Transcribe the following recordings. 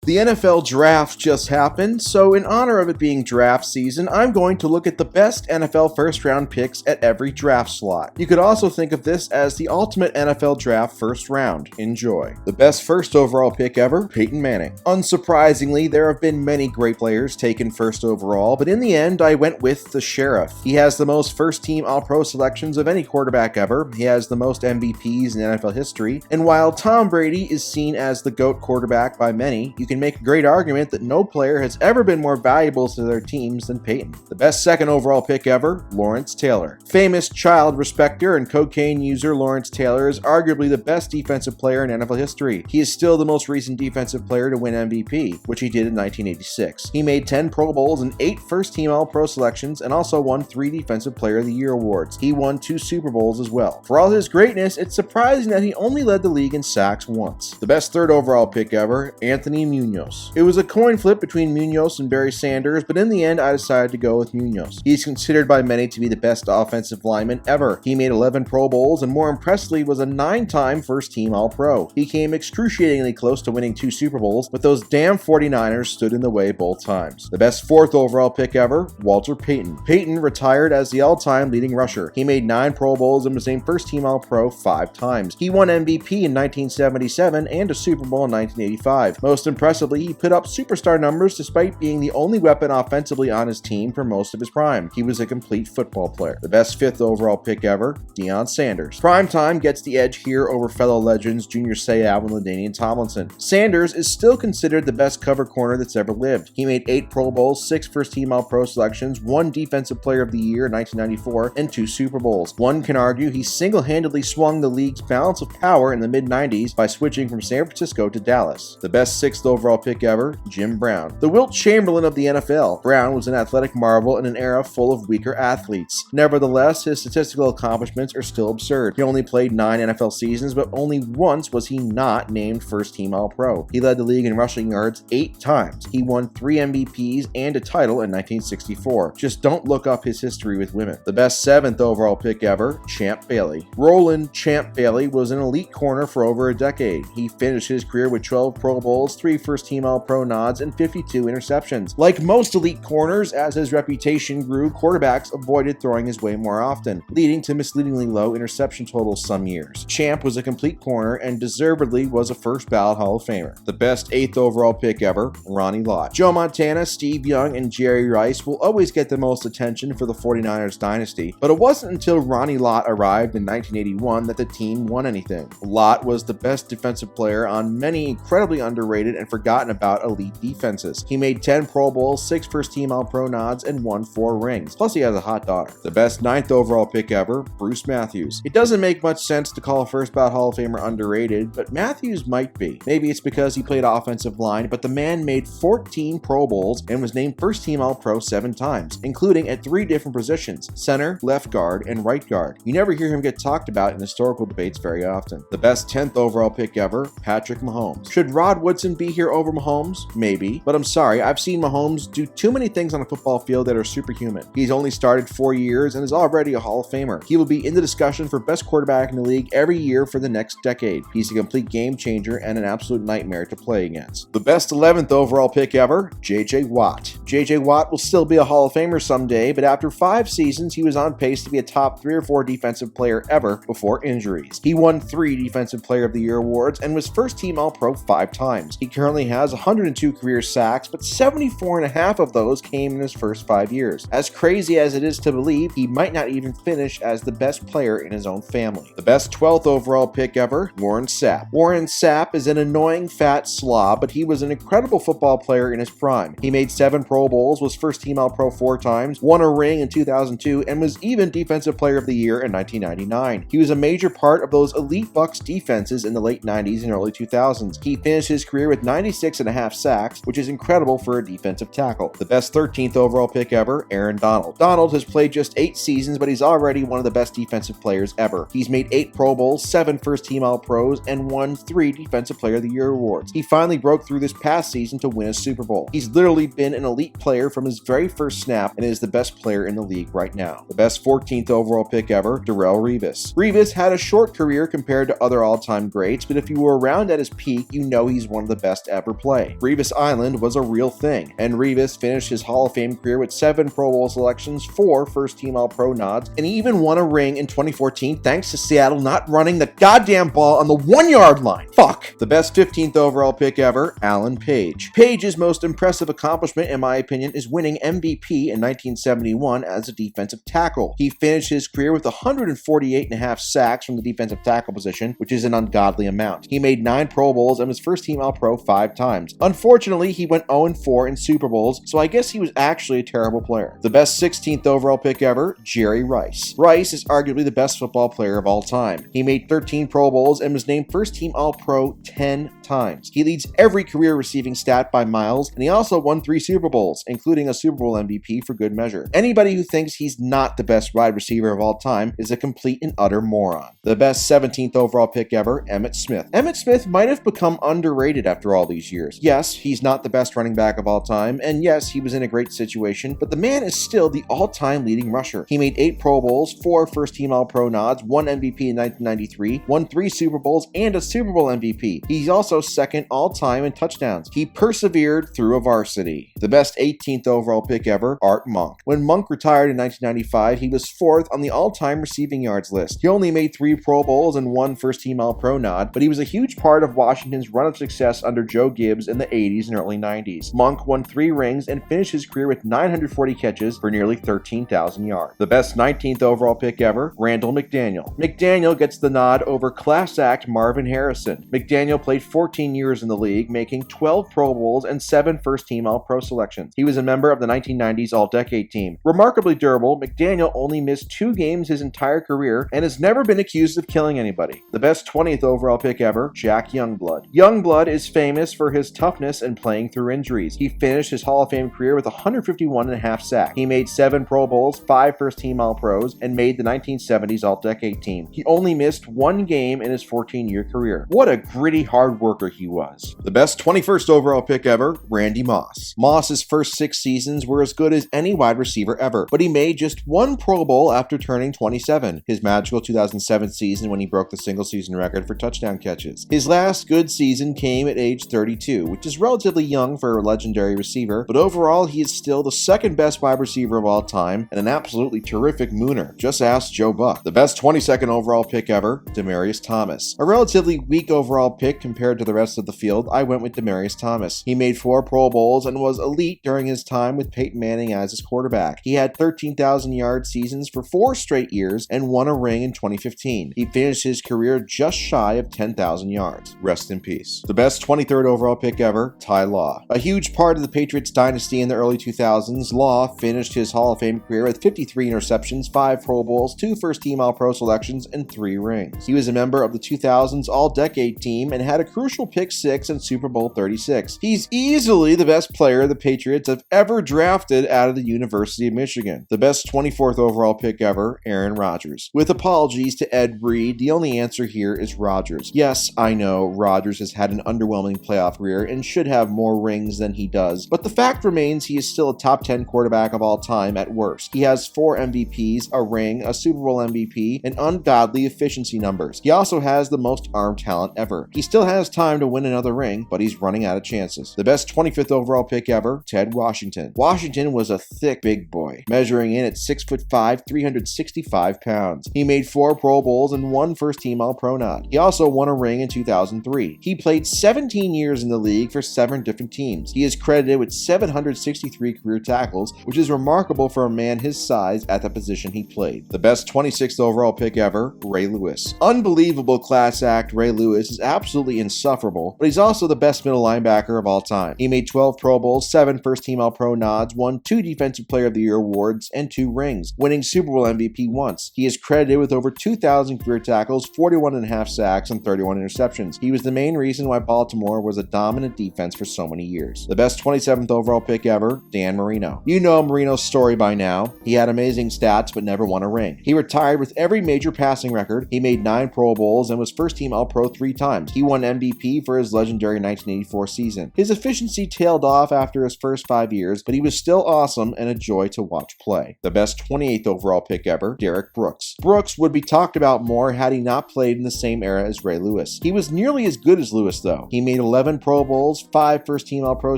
The NFL draft just happened, so in honor of it being draft season, I'm going to look at the best NFL first-round picks at every draft slot. You could also think of this as the ultimate NFL draft first round. Enjoy. The best first overall pick ever, Peyton Manning. Unsurprisingly, there have been many great players taken first overall, but in the end, I went with the Sheriff. He has the most first-team All-Pro selections of any quarterback ever, he has the most MVPs in NFL history, and while Tom Brady is seen as the GOAT quarterback by many, you can make a great argument that no player has ever been more valuable to their teams than Peyton. The best second overall pick ever, Lawrence Taylor. Famous child respecter and cocaine user Lawrence Taylor is arguably the best defensive player in NFL history. He is still the most recent defensive player to win MVP, which he did in 1986. He made 10 Pro Bowls and 8 first-team All-Pro selections and also won 3 Defensive Player of the Year awards. He won 2 Super Bowls as well. For all his greatness, it's surprising that he only led the league in sacks once. The best third overall pick ever, Anthony Munoz. It was a coin flip between Munoz and Barry Sanders, but in the end I decided to go with Munoz. He's considered by many to be the best offensive lineman ever. He made 11 Pro Bowls and more impressively was a 9-time first-team All-Pro. He came excruciatingly close to winning 2 Super Bowls, but those damn 49ers stood in the way both times. The best fourth overall pick ever, Walter Payton. Payton retired as the all-time leading rusher. He made 9 Pro Bowls and was named first-team All-Pro 5 times. He won MVP in 1977 and a Super Bowl in 1985. Most impressively, he put up superstar numbers despite being the only weapon offensively on his team for most of his prime. He was a complete football player. The best fifth overall pick ever, Deion Sanders. Primetime gets the edge here over fellow legends Junior Seau and LaDainian Tomlinson. Sanders is still considered the best cover corner that's ever lived. He made 8 Pro Bowls, 6 first-team All-Pro selections, 1 Defensive Player of the Year in 1994, and 2 Super Bowls. One can argue he single-handedly swung the league's balance of power in the mid-90s by switching from San Francisco to Dallas. The best 6th overall pick ever, Jim Brown. The Wilt Chamberlain of the NFL, Brown was an athletic marvel in an era full of weaker athletes. Nevertheless, his statistical accomplishments are still absurd. He only played 9 NFL seasons, but only once was he not named first-team All-Pro. He led the league in rushing yards 8 times. He won 3 MVPs and a title in 1964. Just don't look up his history with women. The best 7th overall pick ever, Champ Bailey. Roland Champ Bailey was an elite corner for over a decade. He finished his career with 12 Pro Bowls, 3 first-team All-Pro nods, and 52 interceptions. Like most elite corners, as his reputation grew, quarterbacks avoided throwing his way more often, leading to misleadingly low interception totals some years. Champ was a complete corner and deservedly was a first-ballot Hall of Famer. The best 8th overall pick ever, Ronnie Lott. Joe Montana, Steve Young, and Jerry Rice will always get the most attention for the 49ers dynasty, but it wasn't until Ronnie Lott arrived in 1981 that the team won anything. Lott was the best defensive player on many incredibly underrated and forgotten about elite defenses. He made 10 Pro Bowls, 6 first-team All-Pro nods, and won 4 rings. Plus, he has a hot daughter. The best 9th overall pick ever, Bruce Matthews. It doesn't make much sense to call a first-ballot Hall of Famer underrated, but Matthews might be. Maybe it's because he played offensive line, but the man made 14 Pro Bowls and was named first-team All-Pro 7 times, including at 3 different positions: center, left guard, and right guard. You never hear him get talked about in historical debates very often. The best 10th overall pick ever, Patrick Mahomes. Should Rod Woodson be here over Mahomes? Maybe, but I'm sorry, I've seen Mahomes do too many things on a football field that are superhuman. He's only started 4 years and is already a Hall of Famer. He will be in the discussion for best quarterback in the league every year for the next decade. He's a complete game changer and an absolute nightmare to play against. The best 11th overall pick ever, J.J. Watt. J.J. Watt will still be a Hall of Famer someday, but after 5 seasons, he was on pace to be a top 3 or 4 defensive player ever before injuries. He won 3 Defensive Player of the Year awards and was first-team All-Pro 5 times. He currently has 102 career sacks, but 74.5 of those came in his first 5 years. As crazy as it is to believe, he might not even finish as the best player in his own family. The best 12th overall pick ever, Warren Sapp. Warren Sapp is an annoying fat slob, but he was an incredible football player in his prime. He made 7 Pro Bowls, was first-team All-Pro 4 times, won a ring in 2002, and was even Defensive Player of the Year in 1999. He was a major part of those elite Bucs defenses in the late 90s and early 2000s. He finished his career with 96.5 sacks, which is incredible for a defensive tackle. The best 13th overall pick ever, Aaron Donald. Donald has played just 8 seasons, but he's already one of the best defensive players ever. He's made 8 Pro Bowls, 7 first-team All-Pros, and won 3 Defensive Player of the Year awards. He finally broke through this past season to win a Super Bowl. He's literally been an elite player from his very first snap and is the best player in the league right now. The best 14th overall pick ever, Darrelle Revis. Revis had a short career compared to other all-time greats, but if you were around at his peak, you know he's one of the best ever play. Revis Island was a real thing, and Revis finished his Hall of Fame career with 7 Pro Bowl selections, 4 first-team All-Pro nods, and he even won a ring in 2014 thanks to Seattle not running the goddamn ball on the 1-yard line. Fuck! The best 15th overall pick ever, Alan Page. Page's most impressive accomplishment, in my opinion, is winning MVP in 1971 as a defensive tackle. He finished his career with 148.5 sacks from the defensive tackle position, which is an ungodly amount. He made 9 Pro Bowls and was first-team All-Pro 5 times. Unfortunately, he went 0-4 in Super Bowls, so I guess he was actually a terrible player. The best 16th overall pick ever, Jerry Rice. Rice is arguably the best football player of all time. He made 13 Pro Bowls and was named first-team All-Pro 10 times. He leads every career receiving stat by miles, and he also won 3 Super Bowls, including a Super Bowl MVP for good measure. Anybody who thinks he's not the best wide receiver of all time is a complete and utter moron. The best 17th overall pick ever, Emmitt Smith. Emmitt Smith might have become underrated after all these years. Yes, he's not the best running back of all time, and yes, he was in a great situation, but the man is still the all-time leading rusher. He made 8 Pro Bowls, 4 first-team All-Pro nods, 1 MVP in 1993, won 3 Super Bowls, and a Super Bowl MVP. He's also second all-time in touchdowns. He persevered through a varsity. The best 18th overall pick ever, Art Monk. When Monk retired in 1995, he was 4th on the all-time receiving yards list. He only made 3 Pro Bowls and 1 first-team All-Pro nod, but he was a huge part of Washington's run of success under Joe Gibbs in the 80s and early 90s. Monk won 3 rings and finished his career with 940 catches for nearly 13,000 yards. The best 19th overall pick ever, Randall McDaniel. McDaniel gets the nod over class act Marvin Harrison. McDaniel played 14 years in the league, making 12 Pro Bowls and 7 first-team All-Pro selections. He was a member of the 1990s All-Decade team. Remarkably durable, McDaniel only missed 2 games his entire career and has never been accused of killing anybody. The best 20th overall pick ever, Jack Youngblood. Youngblood is famous for his toughness and playing through injuries. He finished his Hall of Fame career with 151.5 sacks. He made 7 Pro Bowls, 5 first-team All-Pros, and made the 1970s All-Decade team. He only missed 1 game in his 14-year career. What a gritty hard worker he was. The best 21st overall pick ever, Randy Moss. Moss's first 6 seasons were as good as any wide receiver ever, but he made just 1 Pro Bowl after turning 27, his magical 2007 season when he broke the single-season record for touchdown catches. His last good season came at age 32, which is relatively young for a legendary receiver, but overall he is still the second best wide receiver of all time and an absolutely terrific mooner. Just ask Joe Buck. The best 22nd overall pick ever, Demaryius Thomas. A relatively weak overall pick compared to the rest of the field, I went with Demaryius Thomas. He made 4 Pro Bowls and was elite during his time with Peyton Manning as his quarterback. He had 13,000-yard seasons for 4 straight years and won a ring in 2015. He finished his career just shy of 10,000 yards. Rest in peace. The best 23rd overall pick ever, Ty Law. A huge part of the Patriots dynasty in the early 2000s, Law finished his Hall of Fame career with 53 interceptions, 5 Pro Bowls, 2 first-team All-Pro selections, and 3 rings. He was a member of the 2000s All-Decade team and had a crucial pick 6 in Super Bowl 36. He's easily the best player the Patriots have ever drafted out of the University of Michigan. The best 24th overall pick ever, Aaron Rodgers. With apologies to Ed Reed, the only answer here is Rodgers. Yes, I know Rodgers has had an underwhelming playoff career and should have more rings than he does, but the fact remains he is still a top 10 quarterback of all time at worst. He has 4 MVPs, a ring, a Super Bowl MVP, and ungodly efficiency numbers. He also has the most arm talent ever. He still has time to win another ring, but he's running out of chances. The best 25th overall pick ever, Ted Washington. Washington was a thick big boy, measuring in at 6'5", 365 pounds. He made 4 Pro Bowls and 1 first-team All-Pro nod. He also won a ring in 2003. He played 17 years in the league for 7 different teams. He is credited with 763 career tackles, which is remarkable for a man his size at the position he played. The best 26th overall pick ever, Ray Lewis. Unbelievable class act Ray Lewis is absolutely insufferable, but he's also the best middle linebacker of all time. He made 12 Pro Bowls, 7 first-team All-Pro nods, won 2 Defensive Player of the Year awards, and 2 rings, winning Super Bowl MVP once. He is credited with over 2,000 career tackles, 41.5 sacks, and 31 interceptions. He was the main reason why Baltimore was a dominant defense for so many years. The best 27th overall pick ever, Dan Marino. You know Marino's story by now. He had amazing stats but never won a ring. He retired with every major passing record. He made 9 Pro Bowls and was first-team All-Pro 3 times. He won MVP MVP for his legendary 1984 season. His efficiency tailed off after his first 5 years, but he was still awesome and a joy to watch play. The best 28th overall pick ever, Derrick Brooks. Brooks would be talked about more had he not played in the same era as Ray Lewis. He was nearly as good as Lewis though. He made 11 Pro Bowls, 5 first-team All-Pro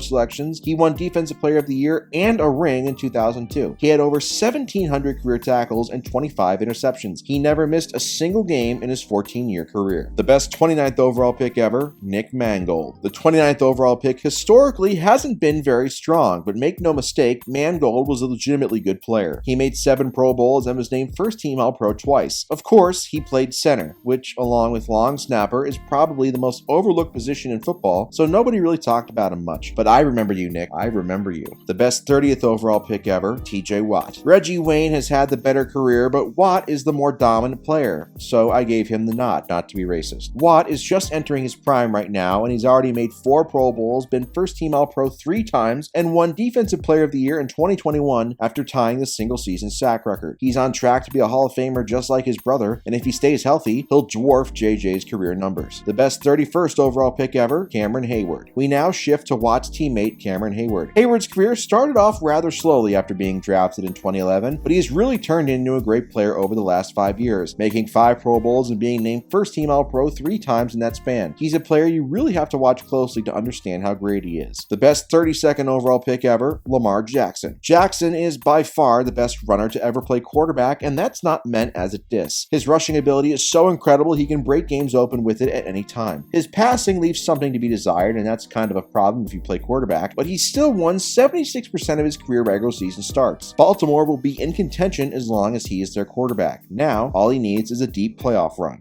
selections, he won Defensive Player of the Year and a ring in 2002. He had over 1,700 career tackles and 25 interceptions. He never missed a single game in his 14-year career. The best 29th overall pick ever, Nick Mangold. The 29th overall pick historically hasn't been very strong, but make no mistake, Mangold was a legitimately good player. He made 7 Pro Bowls and was named first-team All-Pro twice. Of course, he played center, which, along with long snapper, is probably the most overlooked position in football, so nobody really talked about him much. But I remember you, Nick. I remember you. The best 30th overall pick ever, TJ Watt. Reggie Wayne has had the better career, but Watt is the more dominant player, so I gave him the nod, not to be racist. Watt is just entering his prime right now, and he's already made 4 Pro Bowls, been first-team All-Pro 3 times, and won Defensive Player of the Year in 2021 after tying the single-season sack record. He's on track to be a Hall of Famer just like his brother, and if he stays healthy, he'll dwarf JJ's career numbers. The best 31st overall pick ever, Cameron Heyward. We now shift to Watt's teammate, Cameron Heyward. Heyward's career started off rather slowly after being drafted in 2011, but he has really turned into a great player over the last 5 years, making 5 Pro Bowls and being named first-team All-Pro 3 times in that span. He's a player you really have to watch closely to understand how great he is. The best 32nd overall pick ever, Lamar Jackson. Jackson is by far the best runner to ever play quarterback, and that's not meant as a diss. His rushing ability is so incredible he can break games open with it at any time. His passing leaves something to be desired, and that's kind of a problem if you play quarterback, but he still won 76% of his career regular season starts. Baltimore will be in contention as long as he is their quarterback. Now, all he needs is a deep playoff run.